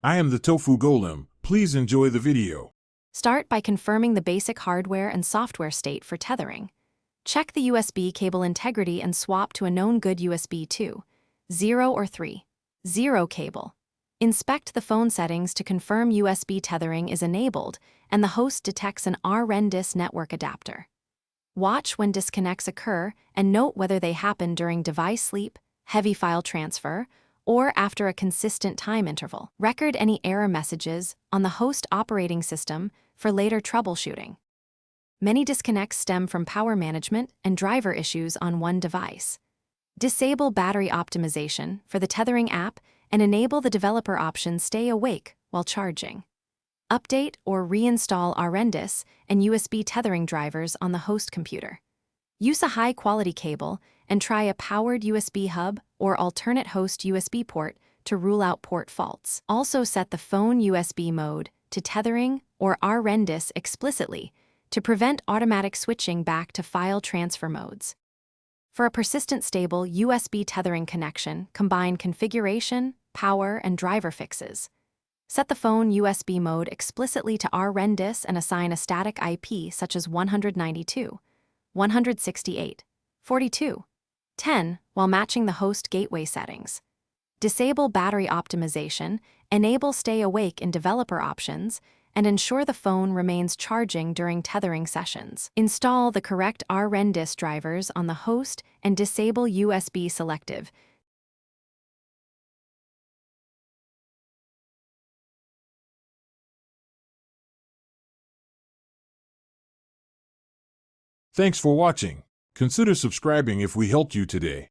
I am the Tofu Golem. Please enjoy the video. Start by confirming the basic hardware and software state for tethering. Check the USB cable integrity and swap to a known good USB 2, 0 or 3, 0 cable. Inspect the phone settings to confirm USB tethering is enabled and the host detects an RNDIS network adapter. Watch when disconnects occur and note whether they happen during device sleep, heavy file transfer, or after a consistent time interval. Record any error messages on the host operating system for later troubleshooting. Many disconnects stem from power management and driver issues on one device. Disable battery optimization for the Tethering app and enable the developer option Stay Awake while charging. Update or reinstall RNDIS and USB tethering drivers on the host computer. Use a high-quality cable and try a powered USB hub or alternate host USB port to rule out port faults. Also set the phone USB mode to tethering or RNDIS explicitly to prevent automatic switching back to file transfer modes. For a persistent stable USB tethering connection, combine configuration, power, and driver fixes. Set the phone USB mode explicitly to RNDIS and assign a static IP such as 192, 168, 42, 10 while matching the host gateway settings. Disable battery optimization, enable Stay Awake in developer options, and ensure the phone remains charging during tethering sessions. Install the correct RNDIS drivers on the host and disable USB selective. Thanks for watching. Consider subscribing if we helped you today.